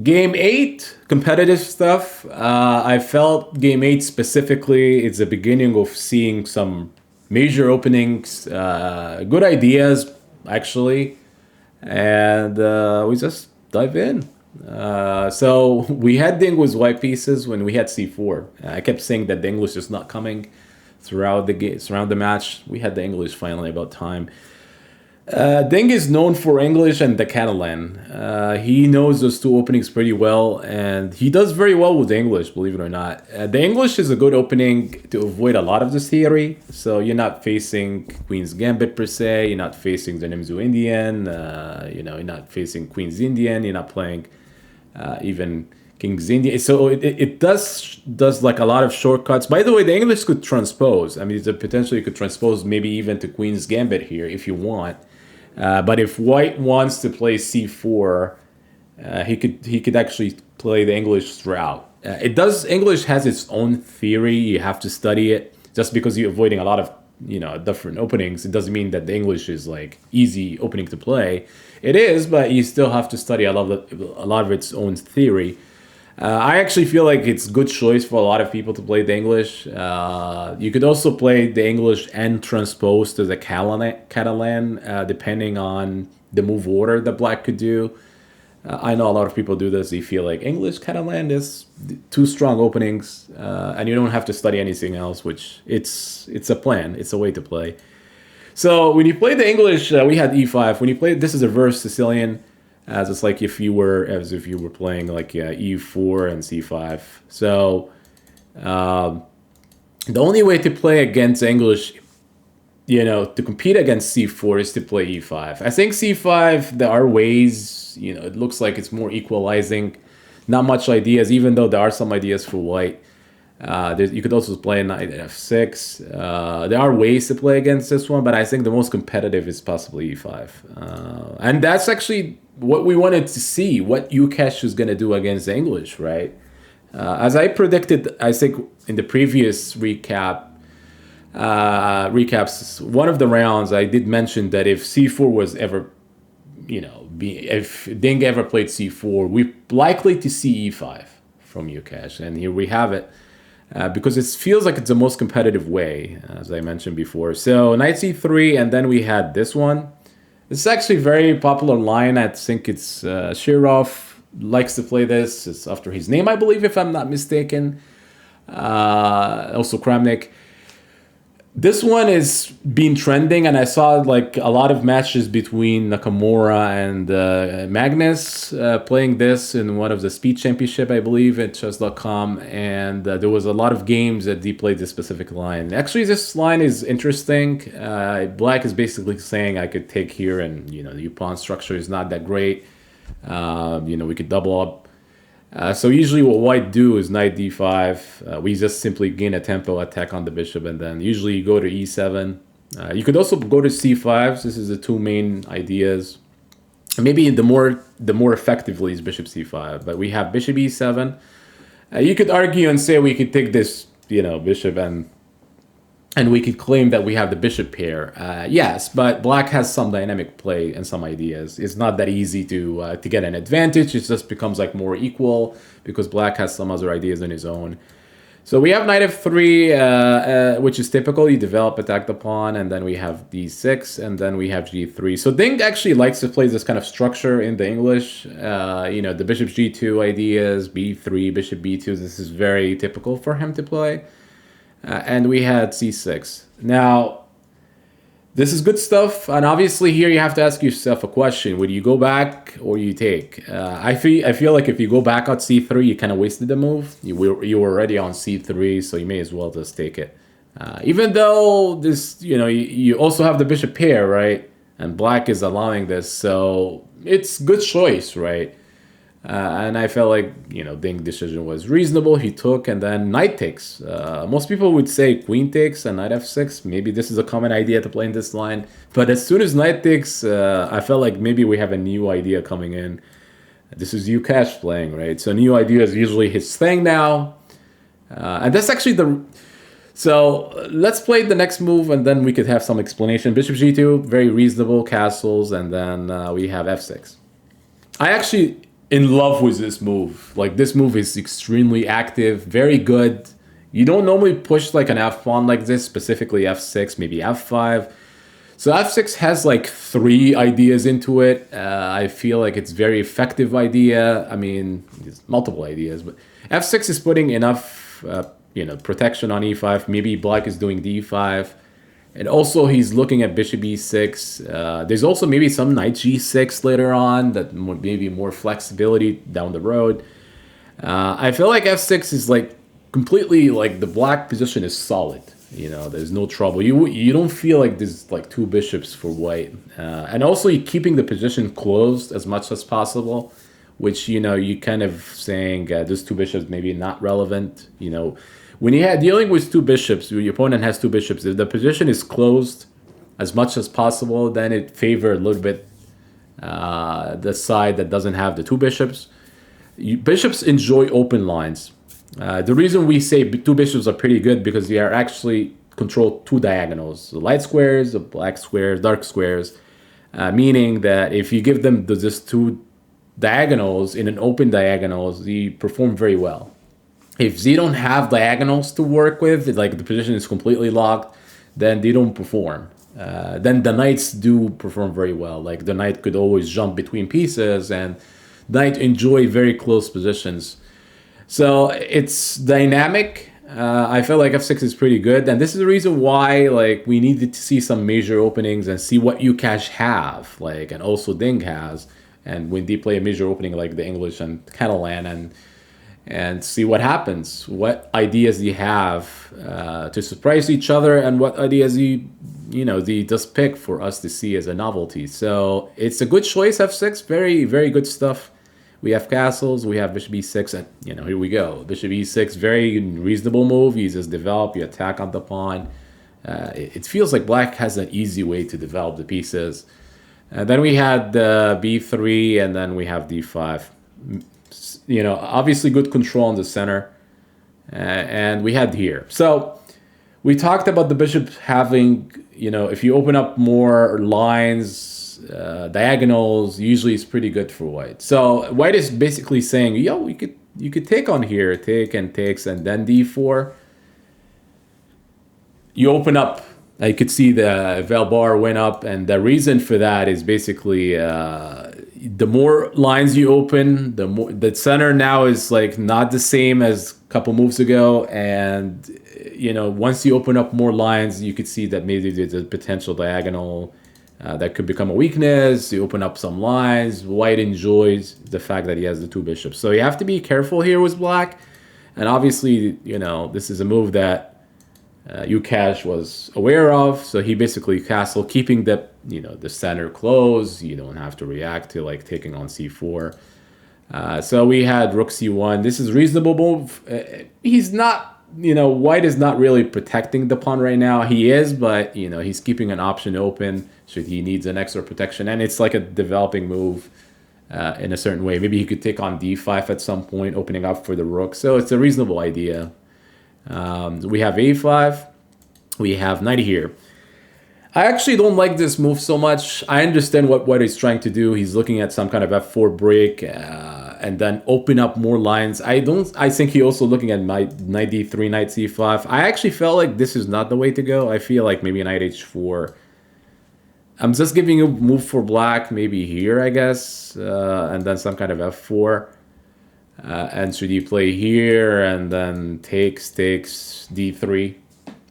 Game 8, competitive stuff. I felt Game 8 specifically is the beginning of seeing some major openings, good ideas, actually. And we just dive in. So we had the English white pieces when we had C4. I kept saying that the English is not coming throughout the match. We had the English finally about time. Deng is known for English and the Catalan. He knows those two openings pretty well, and he does very well with English, believe it or not. The English is a good opening to avoid a lot of this theory. So you're not facing Queen's Gambit per se. You're not facing the Nimzu Indian. You're not facing Queen's Indian. You're not playing even King's Indian. So it does like a lot of shortcuts. By the way, the English could transpose. I mean, potentially you could transpose maybe even to Queen's Gambit here if you want. But if White wants to play C4, he could actually play the English throughout. English has its own theory. You have to study it. Just because you're avoiding a lot of different openings, it doesn't mean that the English is like easy opening to play. It is, but you still have to study a lot of its own theory. I actually feel like it's a good choice for a lot of people to play the English. You could also play the English and transpose to the Catalan, depending on the move order that Black could do. I know a lot of people do this. They feel like English, Catalan is two strong openings, and you don't have to study anything else, which it's a plan. It's a way to play. So when you play the English, we had E5. When you play, this is a reverse Sicilian. As it's like if you were playing like E4 and C5. So the only way to play against English, to compete against C4 is to play E5. I think C5 there are ways. It looks like it's more equalizing. Not much ideas, even though there are some ideas for White. You could also play knight F6. There are ways to play against this one, but I think the most competitive is possibly E5. And that's actually what we wanted to see, what Gukesh is going to do against the English, right? As I predicted, I think in the previous recaps, one of the rounds, I did mention that if C4 was ever, if Deng ever played C4, we're likely to see E5 from Gukesh. And here we have it. Because it feels like it's the most competitive way, as I mentioned before. So knight c3, and then we had this one. It's actually a very popular line. I think it's Shirov likes to play this. It's after his name, I believe, if I'm not mistaken. Also Kramnik. This one is been trending, and I saw like a lot of matches between Nakamura and Magnus playing this in one of the speed championship, I believe, at chess.com, and there was a lot of games that they played this specific line. Actually, this line is interesting. Black is basically saying I could take here, and the pawn structure is not that great. We could double up. So usually what White do is knight d5. We just simply gain a tempo attack on the bishop, and then usually you go to e7. You could also go to c5. This is the two main ideas. Maybe the more effectively is bishop c5. But we have bishop e7. You could argue and say we could take this, bishop and we could claim that we have the bishop pair. Yes, but Black has some dynamic play and some ideas. It's not that easy to get an advantage. It just becomes like more equal because Black has some other ideas on his own. So we have knight f3, which is typical. You develop, attack the pawn, and then we have d6, and then we have g3. So Deng actually likes to play this kind of structure in the English. The bishop g2 ideas, b3, bishop b2. This is very typical for him to play. And we had c6. Now, this is good stuff. And obviously here you have to ask yourself a question. Would you go back or you take? I feel like if you go back on c3, you kind of wasted the move. You were already on c3, so you may as well just take it. Even though this, you also have the bishop pair, right? And Black is allowing this. So it's good choice, right? And I felt like, Deng's decision was reasonable. He took, and then knight takes. Most people would say queen takes and knight f6. Maybe this is a common idea to play in this line. But as soon as knight takes, I felt like maybe we have a new idea coming in. This is Gukesh playing, right? So new idea is usually his thing now. And that's actually So let's play the next move, and then we could have some explanation. Bishop g2, very reasonable, castles, and then we have f6. I actually in love with this move. Like this move is extremely active, very good. You don't normally push like an f pawn like this, specifically f6, maybe f5. So f6 has like three ideas into it. I feel like it's very effective idea. I mean, there's multiple ideas, but f6 is putting enough, protection on e5. Maybe black is doing d5. And also he's looking at bishop e6. There's also maybe some knight g6 later on that maybe more flexibility down the road. I feel like f6 is like completely like the black position is solid. There's no trouble. You don't feel like there's like two bishops for white. And also you're keeping the position closed as much as possible, which, you kind of saying those two bishops maybe not relevant, When you have dealing with two bishops, your opponent has two bishops, if the position is closed as much as possible, then it favors a little bit the side that doesn't have the two bishops. Bishops enjoy open lines. The reason we say two bishops are pretty good because they are actually control two diagonals, the light squares, the black squares, dark squares, meaning that if you give them just two diagonals in an open diagonals, they perform very well. If they don't have diagonals to work with, like the position is completely locked, then they don't perform. Then the knights do perform very well. Like the knight could always jump between pieces, and knight enjoy very close positions. So it's dynamic. I feel like f6 is pretty good, and this is the reason why like we needed to see some major openings and see what Gukesh have, like, and also Ding has, and when they play a major opening like the English and Catalan, and see what happens, what ideas they have to surprise each other, and what ideas they just pick for us to see as a novelty. So it's a good choice, f6, very, very good stuff. We have castles, we have bishop e6, and here we go. Bishop e6, very reasonable move. You just develop, you attack on the pawn. It feels like black has an easy way to develop the pieces. Then we had b3, and then we have d5. Obviously good control on the center. And we had here. So we talked about the bishop having, if you open up more lines, diagonals, usually it's pretty good for white. So white is basically saying, you could take on here, take and takes, and then d4. You open up. You could see the val bar went up, and the reason for that is basically the more lines you open, the more the center now is like not the same as a couple moves ago, and once you open up more lines, you could see that maybe there's a potential diagonal that could become a weakness. You open up some lines. White enjoys the fact that he has the two bishops, so you have to be careful here with black. And obviously, this is a move that Gukesh was aware of, so he basically castle, keeping the the center closed. You don't have to react to like taking on c4. So we had rook c1. This is reasonable move. He's not, white is not really protecting the pawn right now. He is, but he's keeping an option open should he needs an extra protection, and it's like a developing move in a certain way. Maybe he could take on d5 at some point, opening up for the rook. So it's a reasonable idea. We have a5, we have knight here. I actually don't like this move so much. I understand what he's trying to do. He's looking at some kind of f4 break and then open up more lines. I think he's also looking at knight d3, knight c5. I actually felt like this is not the way to go. I feel like maybe knight h4. I'm just giving a move for black, maybe here, I guess, and then some kind of f4. And should he play here and then takes d3?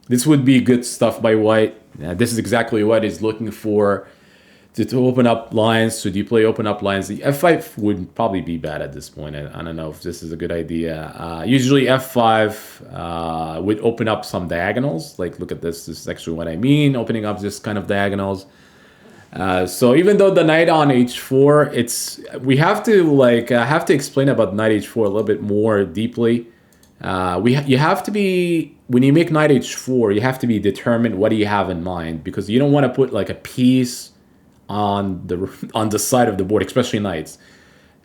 This would be good stuff by white. This is exactly what he's looking for to open up lines. Should you play open up lines? The f5 would probably be bad at this point. I don't know if this is a good idea. Usually f5 would open up some diagonals. Like, look at this. This is actually what I mean, opening up this kind of diagonals. So even though the knight on h4, we have to have to explain about knight h4 a little bit more deeply. You have to be, when you make knight h4, you have to be determined what do you have in mind, because you don't want to put like a piece on the side of the board, especially knights.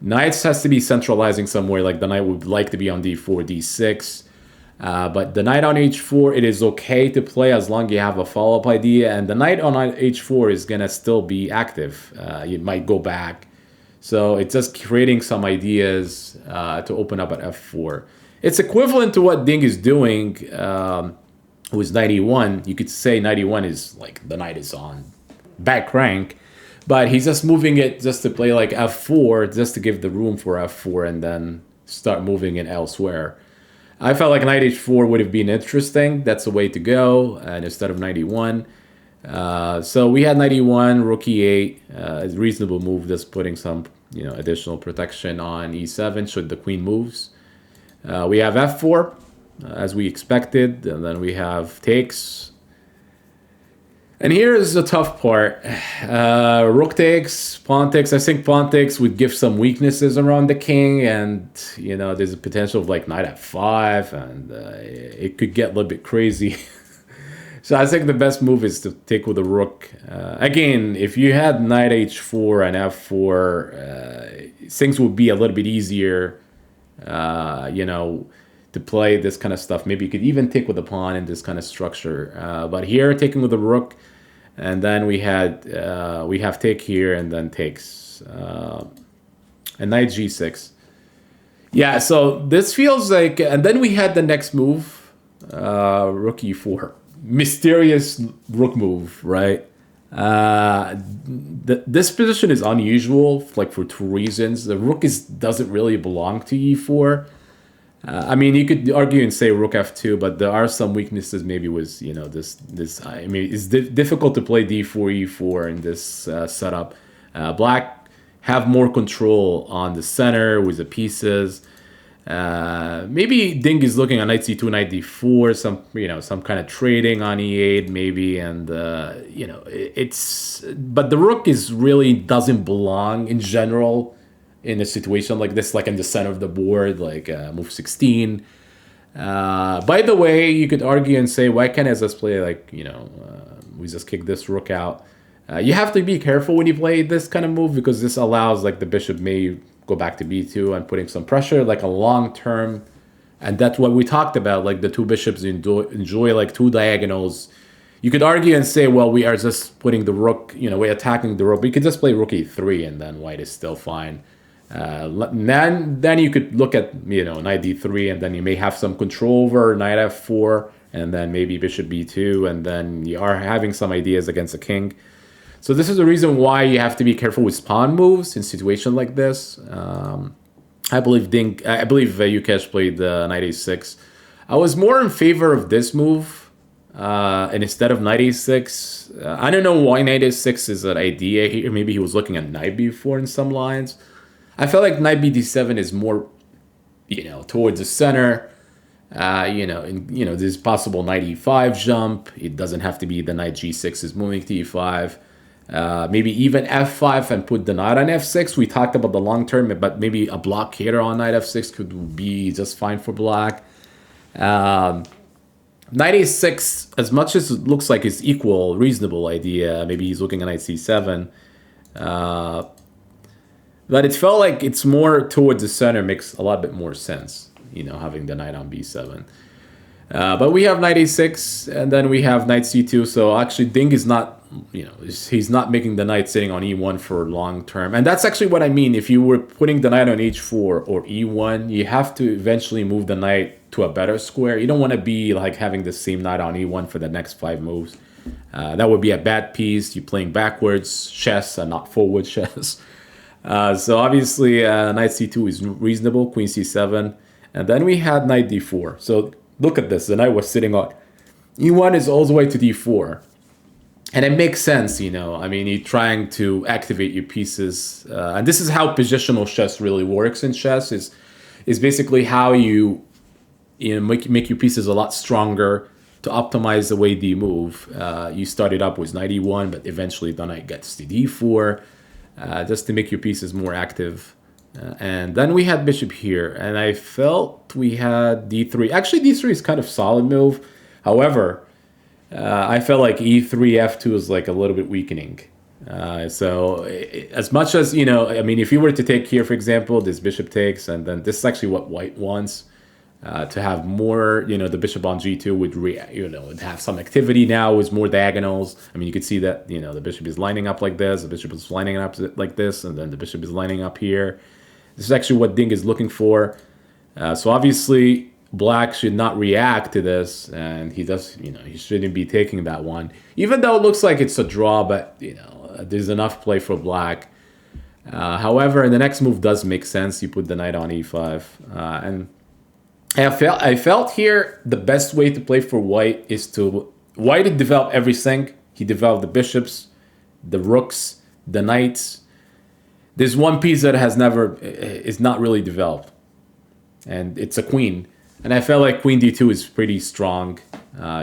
Knights has to be centralizing somewhere. Like the knight would like to be on d4, d6. But the knight on h4, it is okay to play as long as you have a follow-up idea, and the knight on h4 is gonna still be active. You might go back. So it's just creating some ideas to open up at f4. It's equivalent to what Ding is doing with 91. You could say 91 is like the knight is on back rank, but he's just moving it just to play like f4, just to give the room for f4 and then start moving it elsewhere. I felt like knight h4 would have been interesting. That's the way to go, and instead of 91. So we had 91, rook e8, a reasonable move, just putting some additional protection on e7 should the queen moves. We have f4, as we expected, and then we have takes. And here is the tough part. Rook takes, pawn takes. I think pawn takes would give some weaknesses around the king, and there's a potential of like knight f5, and it could get a little bit crazy. So I think the best move is to take with the rook. Again, if you had knight h4 and f4, things would be a little bit easier, to play this kind of stuff. Maybe you could even take with the pawn in this kind of structure. But here, taking with the rook, and then we have take here, and then takes, and knight g6. Yeah, so this feels like, and then we had the next move, rook e4. Mysterious rook move, right? This position is unusual, like for two reasons. The rook doesn't really belong to e4. I mean, you could argue and say rook f2, but there are some weaknesses maybe with this. I mean, it's difficult to play d4 e4 in this setup. Black have more control on the center with the pieces. Maybe Ding is looking at knight c2, knight d4, some kind of trading on e8 maybe, and but the rook really doesn't belong in general in a situation like this, like in the center of the board, like move 16. By the way, you could argue and say, why can't I just play like we just kick this rook out? You have to be careful when you play this kind of move, because this allows like the bishop may go back to b2 and putting some pressure, like a long term. And that's what we talked about, like the two bishops enjoy like two diagonals. You could argue and say, well, we are just putting the rook, we're attacking the rook. We could just play rook e3 and then white is still fine. Then you could look at, knight d3, and then you may have some control over knight f4, and then maybe bishop b2, and then you are having some ideas against the king. So this is the reason why you have to be careful with pawn moves in situation like this. I believe Gukesh played knight a6. I was more in favor of this move, and instead of knight a6. I don't know why knight a6 is an idea here. Maybe he was looking at knight b4 in some lines. I felt like knight bd7 is more, towards the center. There's possible knight e5 jump. It doesn't have to be the knight g6 is moving to e5. Maybe even f5 and put the knight on f6. We talked about the long term, but maybe a blockade on knight f6 could be just fine for black. Knight a6, as much as it looks like it's equal, reasonable idea. Maybe he's looking at knight c7. But it felt like it's more towards the center makes a lot bit more sense, having the knight on b7. But we have knight a6, and then we have knight c2. So actually, Ding is not, he's not making the knight sitting on e1 for long term. And that's actually what I mean. If you were putting the knight on h4 or e1, you have to eventually move the knight to a better square. You don't want to be like having the same knight on e1 for the next 5 moves. That would be a bad piece. You're playing backwards chess and not forward chess. So obviously, knight c2 is reasonable, queen c7. And then we had knight d4. So look at this. The knight was sitting on e1 is all the way to d4. And it makes sense, I mean, you're trying to activate your pieces. And this is how positional chess really works in chess, is basically how you make your pieces a lot stronger to optimize the way they move. You started up with knight e1, but eventually the knight gets to d4, just to make your pieces more active. And then we had bishop here, and I felt we had d3. Actually, d3 is kind of solid move. However, I felt like e3, f2 is like a little bit weakening. So as much as, I mean, if you were to take here, for example, this bishop takes, and then this is actually what white wants. to have more, the bishop on g2 would, would have some activity now with more diagonals. I mean, you could see that, the bishop is lining up like this, the bishop is lining up like this, and then the bishop is lining up here. This is actually what Ding is looking for. So obviously, Black should not react to this, and he does, he shouldn't be taking that one. Even though it looks like it's a draw, but, there's enough play for Black. However, the next move does make sense. You put the knight on e5, and I felt here the best way to play for White is White did develop everything. He developed the bishops, the rooks, the knights. There's one piece that is not really developed, and it's a queen. And I felt like queen d2 is pretty strong.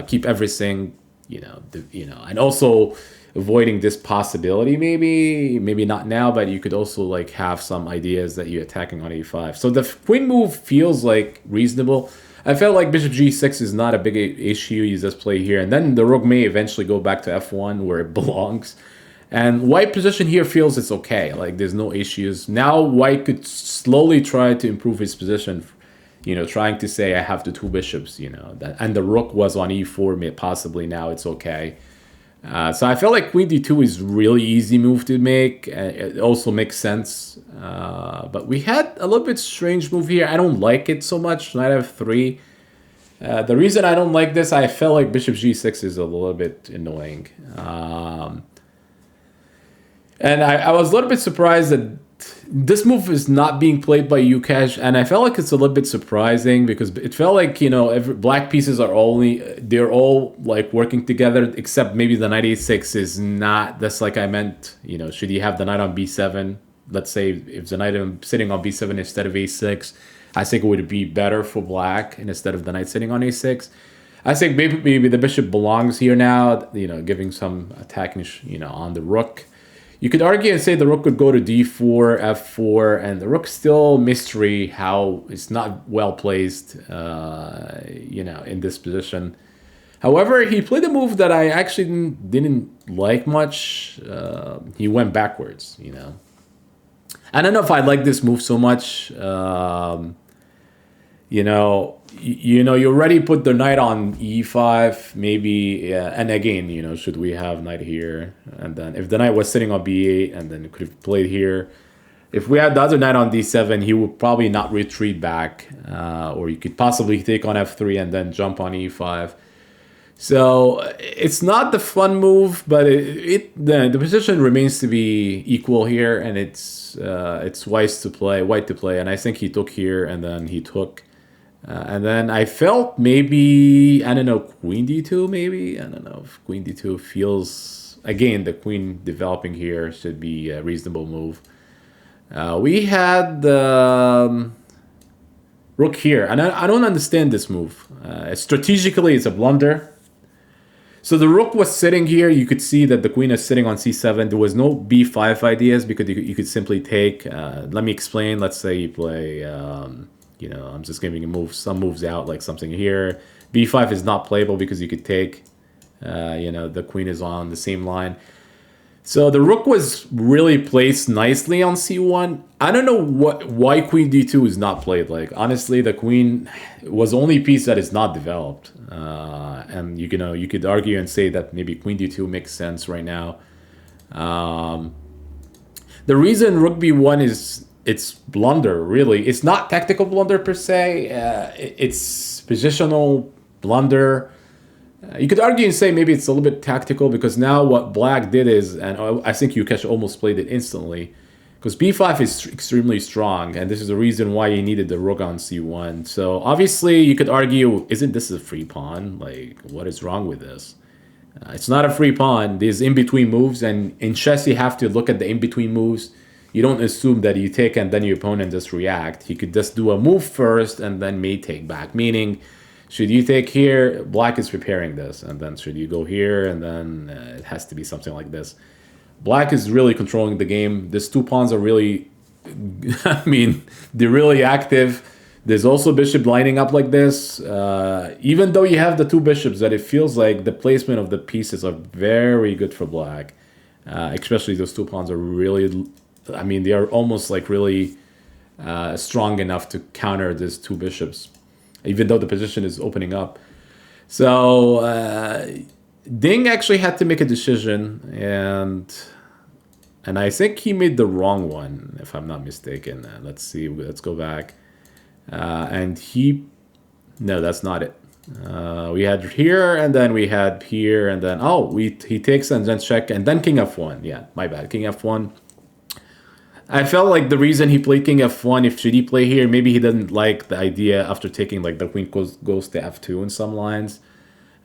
Keep everything, and also avoiding this possibility, maybe not now, but you could also like have some ideas that you're attacking on e5. So the queen move feels like reasonable. I felt like bishop g6 is not a big issue. You just play here, and then the rook may eventually go back to f1 where it belongs. And White position here feels it's okay. Like there's no issues. Now White could slowly try to improve his position, trying to say I have the two bishops, and the rook was on e4, possibly now it's okay. So I feel like queen d2 is really easy move to make. It also makes sense. But we had a little bit strange move here. I don't like it so much. Knight f3. The reason I don't like this, I felt like bishop g6 is a little bit annoying. And I was a little bit surprised that this move is not being played by Gukesh, and I felt like it's a little bit surprising because it felt like, black pieces they're all like working together, except maybe the knight a6 is not. That's like I meant, should you have the knight on b7? Let's say if the knight is sitting on b7 instead of a6, I think it would be better for black instead of the knight sitting on a6. I think maybe the bishop belongs here now, giving some attacking, on the rook. You could argue and say the rook could go to d4, f4, and the rook's still mystery how it's not well placed, in this position. However, he played a move that I actually didn't like much. He went backwards, I don't know if I like this move so much. You already put the knight on e5, maybe, and again, should we have knight here? And then if the knight was sitting on b8, and then could have played here. If we had the other knight on d7, he would probably not retreat back, or you could possibly take on f3 and then jump on e5. So it's not the fun move, but the position remains to be equal here, and it's White to play, and I think he took here, and then he took. And then I felt maybe, I don't know, queen d2 maybe? I don't know if queen d2 feels, again, the queen developing here should be a reasonable move. We had rook here, and I don't understand this move. Strategically, it's a blunder. So the rook was sitting here. You could see that the queen is sitting on c7. There was no b5 ideas because you could simply take, let me explain. Let's say you play... I'm just giving some moves out, like something here. b5 is not playable because you could take, the queen is on the same line. So the rook was really placed nicely on c1. I don't know why queen d2 is not played. Like, honestly, the queen was the only piece that is not developed. And, you could argue and say that maybe queen d2 makes sense right now. The reason rook b1 is... it's blunder, really. It's not tactical blunder per se. It's positional blunder. You could argue and say maybe it's a little bit tactical because now what black did is, and I think Gukesh almost played it instantly, because b5 is extremely strong, and this is the reason why he needed the rook on c1. So obviously you could argue, isn't this a free pawn? Like, what is wrong with this? It's not a free pawn. There's in-between moves, and in chess you have to look at the in-between moves. You don't assume that you take and then your opponent just react. He could just do a move first and then may take back. Meaning, should you take here, black is preparing this. And then should you go here, and then it has to be something like this. Black is really controlling the game. These two pawns are really, they're really active. There's also bishop lining up like this. Even though you have the two bishops, that it feels like the placement of the pieces are very good for black. Especially those two pawns are really... they are almost like really strong enough to counter these two bishops. even though the position is opening up. So Ding actually had to make a decision, and I think he made the wrong one, if I'm not mistaken. Let's see. Let's go back. And he, no, that's not it. We had here, and then we had here, and then he takes and then check, and then King F1. Yeah, my bad. King F1. I felt like the reason he played King F1, if should he play here, maybe he didn't like the idea after taking like the Queen goes to F2 in some lines.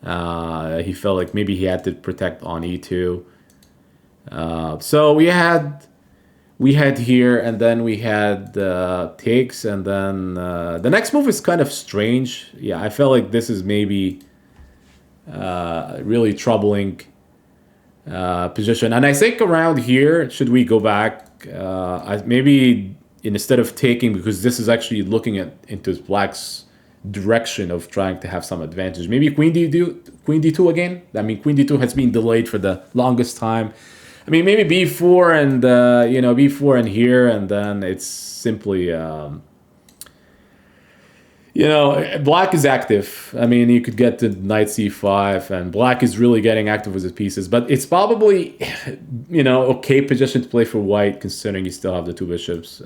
He felt like maybe he had to protect on E2. So we had here, and then we had takes, and then the next move is kind of strange. Yeah, I felt like this is maybe really troubling position. And I think around here, should we go back? Maybe instead of taking, because this is actually looking into Black's direction of trying to have some advantage. Maybe Queen D2 again. I mean, Queen D2 has been delayed for the longest time. I mean, maybe B4 and B4 and here, and then it's simply Black is active. I mean, you could get to Knight C5, and Black is really getting active with his pieces. But it's probably, okay position to play for White, considering you still have the two bishops.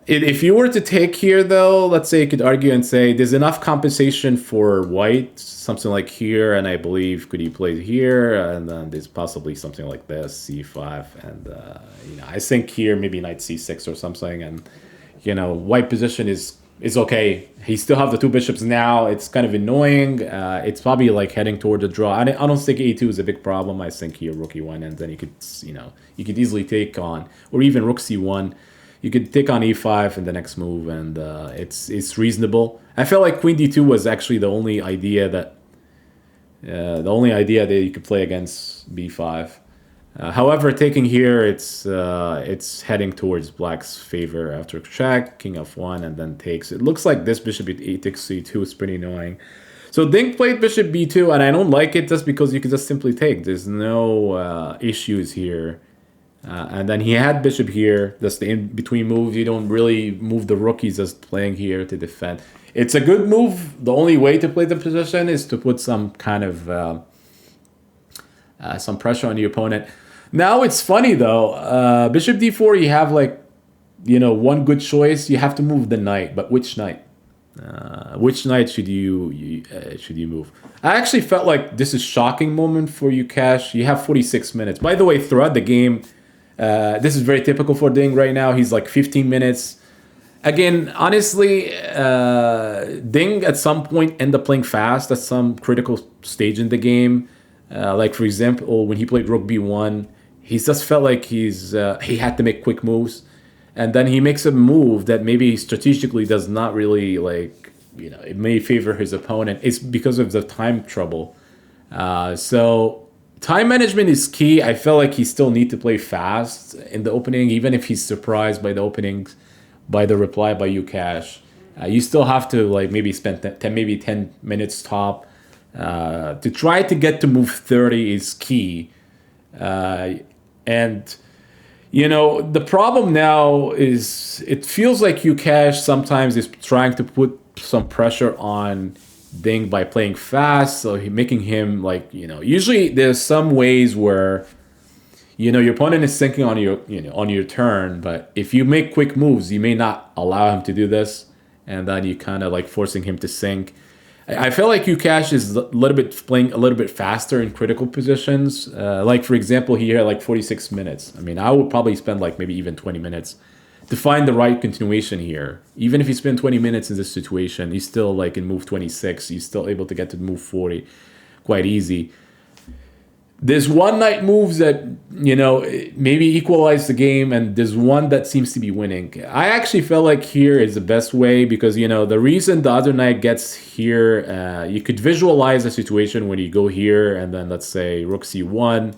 If you were to take here, though, let's say you could argue and say there's enough compensation for White, something like here, and I believe could he play here, and then there's possibly something like this, C5, and I think here maybe Knight C6 or something, and White position is okay. He still have the two bishops now. It's kind of annoying. It's probably like heading toward a draw. I don't think A2 is a big problem. I think here Rook E1, and then you could easily take on, or even Rook C1. You could take on E5 in the next move, and it's reasonable. I felt like Queen D2 was actually the only idea that you could play against B5. However, taking here, it's heading towards Black's favor after check, King F1, and then takes. It looks like this bishop E takes C2 is pretty annoying. So Ding played bishop B2, and I don't like it just because you can just simply take. There's no issues here. And then he had bishop here. That's the in-between move. You don't really move the rook. He's just playing here to defend. It's a good move. The only way to play the position is to put some kind of some pressure on the opponent. Now it's funny though. Bishop D4, you have one good choice. You have to move the knight, but which knight? Which knight should you move? I actually felt like this is a shocking moment for Gukesh. You have 46 minutes. By the way, throughout the game, this is very typical for Ding right now. He's like 15 minutes. Again, honestly, Ding at some point end up playing fast at some critical stage in the game. Like for example, when he played Rook B1, he just felt like he had to make quick moves. And then he makes a move that maybe strategically does not really it may favor his opponent. It's because of the time trouble. So time management is key. I felt like he still need to play fast in the opening, even if he's surprised by the openings, by the reply by Gukesh. You still have to maybe spend 10 minutes top. To try to get to move 30 is key. The problem now is it feels like Gukesh sometimes is trying to put some pressure on Ding by playing fast, so making him usually there's some ways where your opponent is thinking on your turn, but if you make quick moves, you may not allow him to do this, and then you kind of forcing him to sink. I feel like Gukesh is playing a little bit faster in critical positions. For example, he had 46 minutes. I mean, I would probably spend maybe even 20 minutes to find the right continuation here. Even if you spend 20 minutes in this situation, he's still in move 26. He's still able to get to move 40 quite easy. There's one knight moves that, maybe equalize the game, and there's one that seems to be winning. I actually felt like here is the best way because, the reason the other knight gets here, you could visualize a situation when you go here and then let's say Rook C1,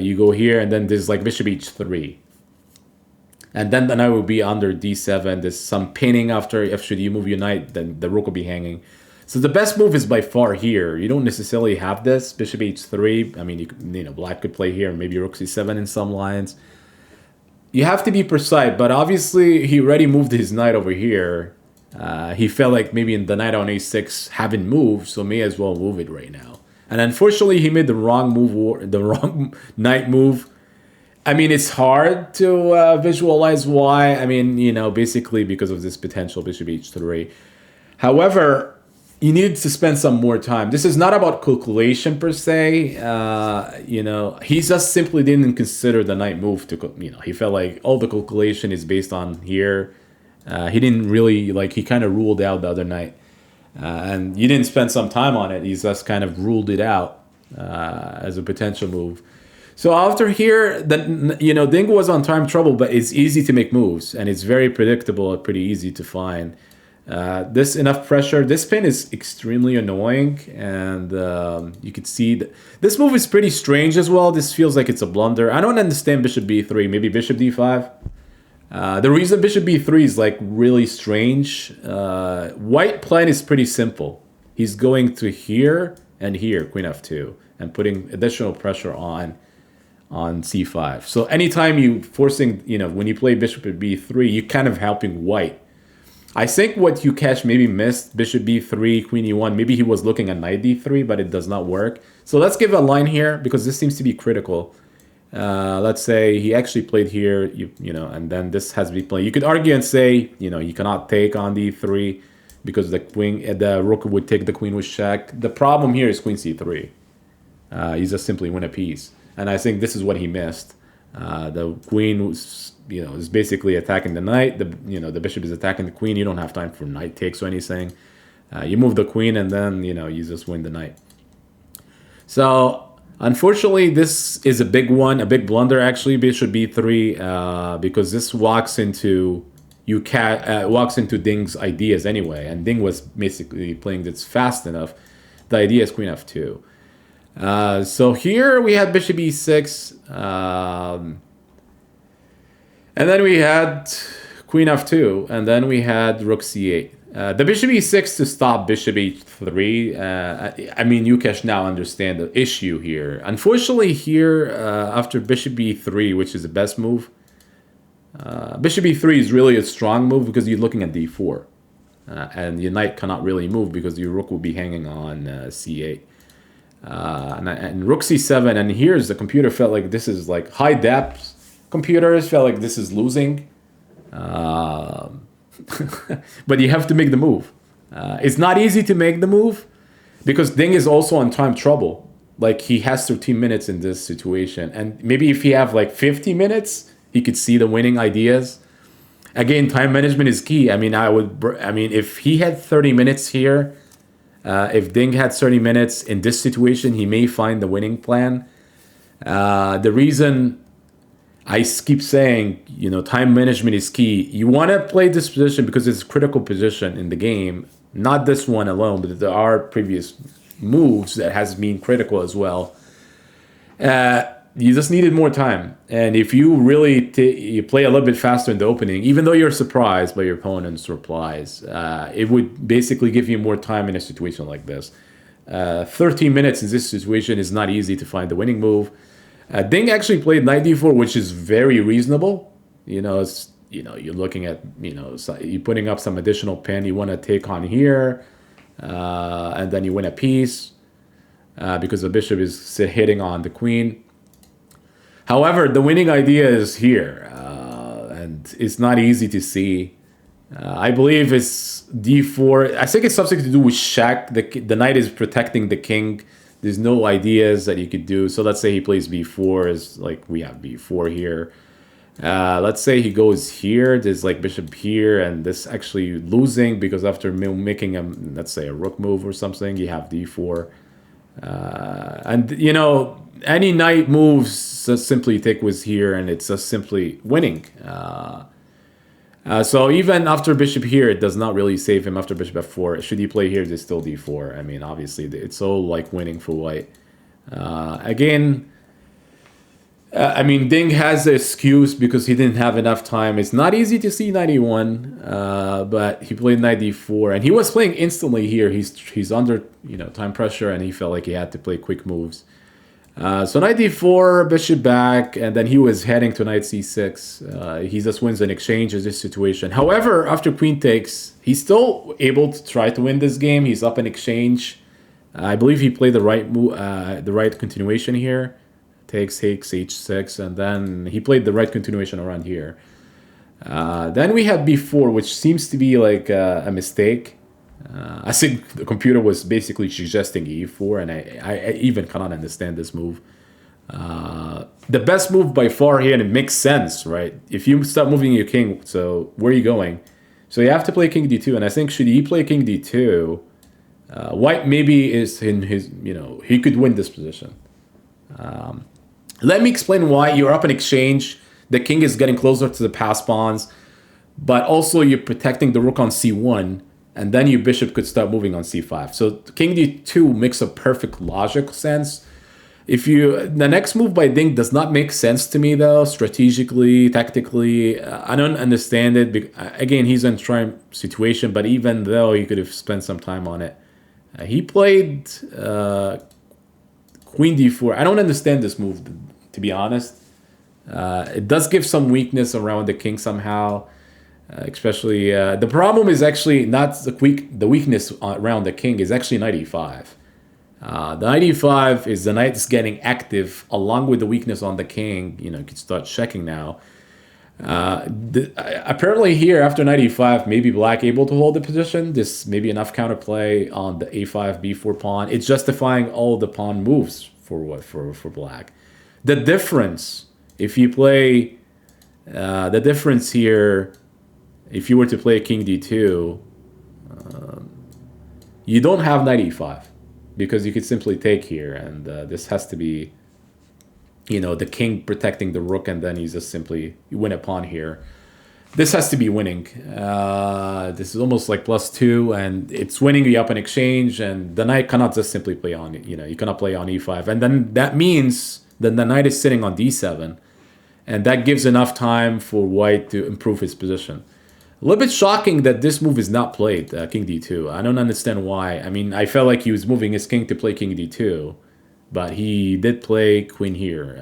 you go here and then there's Bishop H3. And then the knight will be under D7. There's some pinning after should you move your knight, then the rook will be hanging. So the best move is by far here. You don't necessarily have this. Bishop H3. I mean, Black could play here, maybe Rook C7 in some lines. You have to be precise, but obviously he already moved his knight over here. He felt like maybe in the knight on a6 haven't moved, so may as well move it right now. And unfortunately, he made the wrong move, or the wrong knight move. I mean, it's hard to visualize why. I mean, basically because of this potential bishop h3. However, you need to spend some more time. This is not about calculation per se. He just simply didn't consider the knight move to, he felt like all the calculation is based on here. He didn't really, he kind of ruled out the other knight. And you didn't spend some time on it. He's just kind of ruled it out as a potential move. So after here, Ding was on time trouble, but it's easy to make moves, and it's very predictable and pretty easy to find. This enough pressure. This pin is extremely annoying, and you could see that this move is pretty strange as well. This feels like it's a blunder. I don't understand bishop b3, maybe bishop d5. The reason bishop b3 is really strange. White plan is pretty simple. He's going to here and here, queen f2, and putting additional pressure on c5. So anytime you forcing, when you play bishop at b3, you're kind of helping white. I think what Gukesh maybe missed, bishop b3, queen e1, maybe he was looking at knight d3, but it does not work. So let's give a line here, because this seems to be critical. Let's say he actually played here, and then this has to be played. You could argue and say, you cannot take on d3 because the rook would take the queen with check. The problem here is queen c3. You just simply win a piece. And I think this is what he missed. The queen was, is basically attacking the knight. The bishop is attacking the queen. You don't have time for knight takes or anything. You move the queen, and then, you just win the knight. So, unfortunately, this is a big one, a big blunder, actually, bishop b3, because this walks into Ding's ideas anyway. And Ding was basically playing this fast enough. The idea is queen f2. So here we had bishop e6, and then we had queen f2, and then we had rook c8. The bishop e6 to stop bishop h3. I mean, Gukesh now understand the issue here. Unfortunately, here after bishop e3, which is the best move, bishop e3 is really a strong move because you're looking at d4, and your knight cannot really move because your rook will be hanging on c8. And rook c7, and here's the computer felt like this is high depth computers felt like this is losing, but you have to make the move. It's not easy to make the move because Ding is also on time trouble. He has 13 minutes in this situation, and maybe if he have 50 minutes, he could see the winning ideas. Again, time management is key. I mean, if he had 30 minutes here. If Ding had 30 minutes in this situation, he may find the winning plan. The reason I keep saying, time management is key. You want to play this position because it's a critical position in the game. Not this one alone, but there are previous moves that has been critical as well. You just needed more time. And if you really you play a little bit faster in the opening, even though you're surprised by your opponent's replies, it would basically give you more time in a situation like this. 13 minutes in this situation is not easy to find the winning move. Ding actually played knight d4, which is very reasonable. You're looking at, you're putting up some additional pin. You want to take on here, and then you win a piece because the bishop is hitting on the queen. However, the winning idea is here, and it's not easy to see. I believe it's d4. I think it's something to do with check. The knight is protecting the king. There's no ideas that you could do. So let's say he plays b4, is we have b4 here. Let's say he goes here. There's bishop here, and this actually losing because after making let's say a rook move or something, you have d4. And any knight moves just simply take with here, and it's just simply winning. So even after bishop here, it does not really save him after bishop f4. Should he play here, there's still d4. I mean, obviously, it's all winning for white. Again, Ding has the excuse because he didn't have enough time. It's not easy to see knight e1, but he played knight d4, and he was playing instantly here. He's under time pressure, and he felt like he had to play quick moves. So knight d4, bishop back, and then he was heading to knight c6. He just wins an exchange in this situation. However, after queen takes, he's still able to try to win this game. He's up in exchange. I believe he played the right move, the right continuation here. Takes h6, and then he played the right continuation around here. Then we have b4, which seems to be like a mistake. I think the computer was basically suggesting e4, and I even cannot understand this move. The best move by far here, and it makes sense, right? If you start moving your king, so where are you going? So you have to play king d2, and I think should he play king d2, white maybe is in his, he could win this position. Let me explain why. You're up in exchange. The king is getting closer to the pass pawns, but also you're protecting the rook on c1, and then your bishop could start moving on c5. So king d2 makes a perfect logical sense. The next move by Ding does not make sense to me though, strategically, tactically. I don't understand it. Again, he's in a trying situation, but even though he could have spent some time on it, he played queen d4. I don't understand this move, to be honest. It does give some weakness around the king somehow, especially the problem is actually not the weakness around the king is actually knight e5. The knight e5 is the knight is getting active along with the weakness on the king. You can start checking now. Apparently here after knight e5, maybe black able to hold the position. This may be enough counterplay on the a5 b4 pawn. It's justifying all the pawn moves for black. The difference, if you play the difference here, if you were to play king d2, you don't have knight e5 because you could simply take here, and this has to be, the king protecting the rook, and then you win a pawn here. This has to be winning. This is almost like +2, and it's winning you up in exchange, and the knight cannot just simply play on, you cannot play on e5, and then that means that the knight is sitting on d7, and that gives enough time for white to improve his position. A little bit shocking that this move is not played, king d2. I don't understand why. I mean, I felt like he was moving his king to play king d2, but he did play queen here.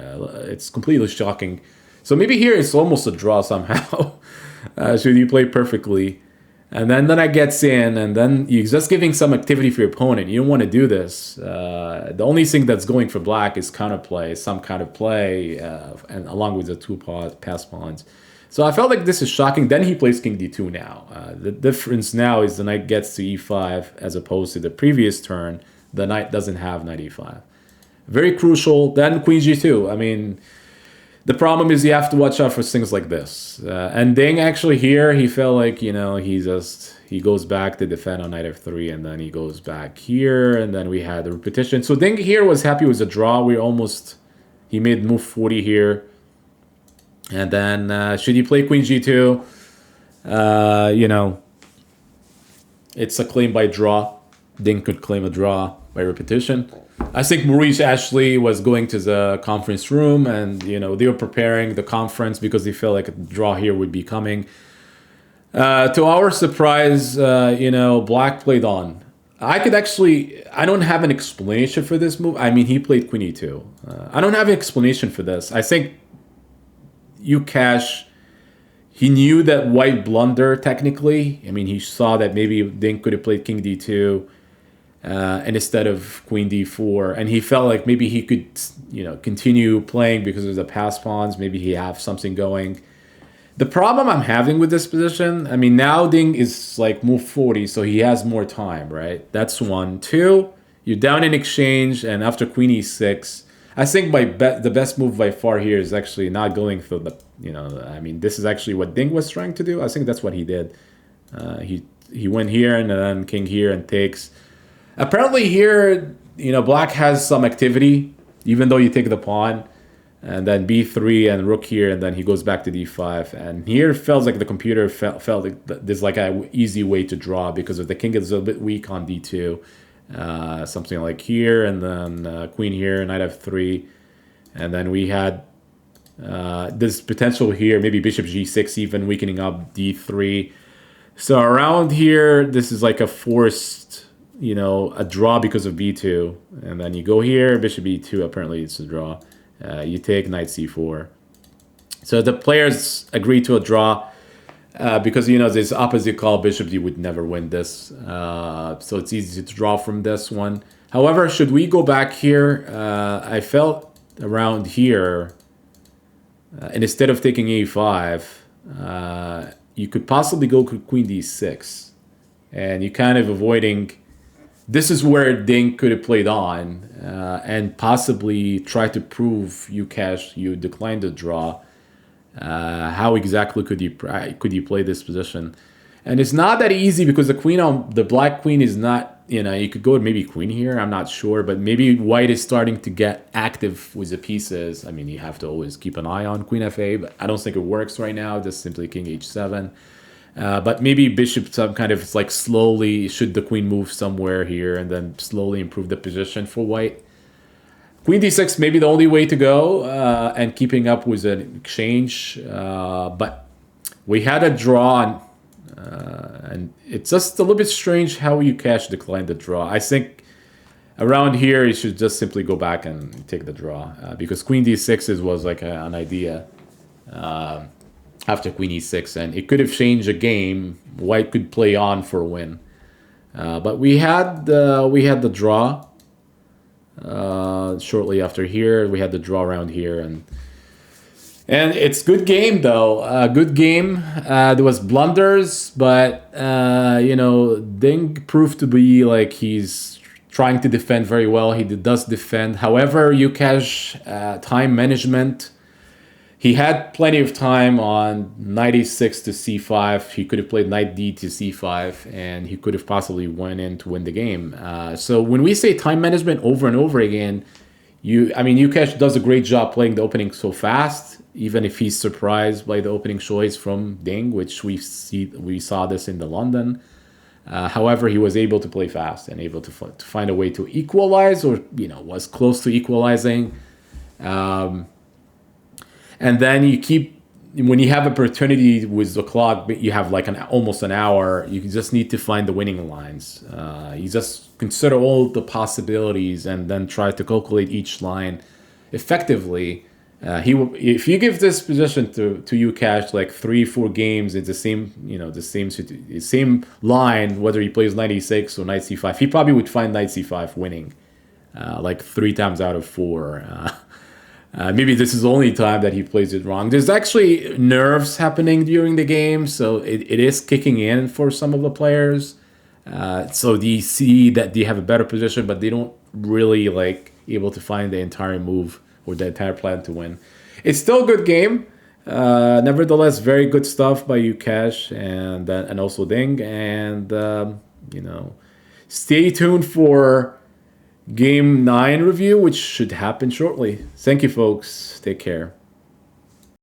It's completely shocking. So maybe here it's almost a draw somehow. Should you play perfectly? And then the knight gets in, and then you're just giving some activity for your opponent. You don't want to do this. The only thing that's going for black is counterplay, some kind of play, and along with the two pass pawns. So I felt like this is shocking. Then he plays king d2 now. The difference now is the knight gets to e5 as opposed to the previous turn. The knight doesn't have knight e5. Very crucial. Then queen g2. I mean, the problem is you have to watch out for things like this. And Ding actually here, he felt like, he goes back to defend on knight f3, and then he goes back here, and then we had the repetition. So Ding here was happy with the draw. He made move 40 here. And then should you play queen g2? It's a claim by draw. Ding could claim a draw by repetition. I think Maurice Ashley was going to the conference room, and they were preparing the conference because they felt like a draw here would be coming. To our surprise, black played on. I don't have an explanation for this move. I mean, he played queen e2. I don't have an explanation for this. I think Gukesh, he knew that white blunder technically. I mean, he saw that maybe Ding could have played king d2 and instead of queen d4, and he felt like maybe he could, continue playing because of the pass pawns. Maybe he have something going. The problem I'm having with this position, I mean, now Ding is like move 40, so he has more time, right? That's one. Two, you're down in exchange, and after queen e6, I think the best move by far here is actually not going through I mean, this is actually what Ding was trying to do. I think that's what he did. He went here, and then king here and takes. Apparently here, black has some activity, even though you take the pawn, and then b3 and rook here, and then he goes back to d5. And here it feels like the computer felt like there's like an easy way to draw because if the king is a bit weak on d2, something like here, and then queen here, knight f3, and then we had this potential here, maybe bishop g6 even weakening up d3. So around here, this is like a forced a draw because of b2, and then you go here, bishop e2. Apparently, it's a draw. You take knight c4. So the players agree to a draw because this opposite call bishop, you would never win this. So it's easy to draw from this one. However, should we go back here? I felt around here, and instead of taking a5, you could possibly go queen d6, and you kind of avoiding. This is where Ding could have played on and possibly try to prove Gukesh you declined the draw. How exactly could you play this position? And it's not that easy because the black queen is not. You could go maybe queen here. I'm not sure, but maybe white is starting to get active with the pieces. I mean, you have to always keep an eye on queen fa, but I don't think it works right now. Just simply king h7. But maybe bishop some kind of like slowly, should the queen move somewhere here, and then slowly improve the position for white. Queen d6 maybe the only way to go, and keeping up with an exchange. But we had a draw, and it's just a little bit strange how Gukesh declined the draw. I think around here you should just simply go back and take the draw, because queen d6 was like an idea after queen e6, and it could have changed the game. White could play on for a win, but we had the draw. Shortly after here, we had the draw around here, and it's good game though. Good game. There was blunders, but Ding proved to be like he's trying to defend very well. He does defend. However, Gukesh time management. He had plenty of time on knight e6 to c5. He could have played knight d to c5, and he could have possibly went in to win the game. So when we say time management over and over again, Gukesh does a great job playing the opening so fast, even if he's surprised by the opening choice from Ding, which we saw this in the London. However, he was able to play fast and able to find a way to equalize, or was close to equalizing. And then when you have opportunity with the clock, you have like almost an hour, you just need to find the winning lines. You just consider all the possibilities and then try to calculate each line effectively. If you give this position to Gukesh like 3-4 games, it's the same line, whether he plays knight e6 or knight c5, he probably would find knight c5 winning like 3 times out of 4. Maybe this is the only time that he plays it wrong. There's actually nerves happening during the game, so it is kicking in for some of the players. So they see that they have a better position, but they don't really able to find the entire move or the entire plan to win. It's still a good game. Nevertheless, very good stuff by Gukesh and also Ding. And stay tuned for Game 9 review, which should happen shortly. Thank you, folks. Take care.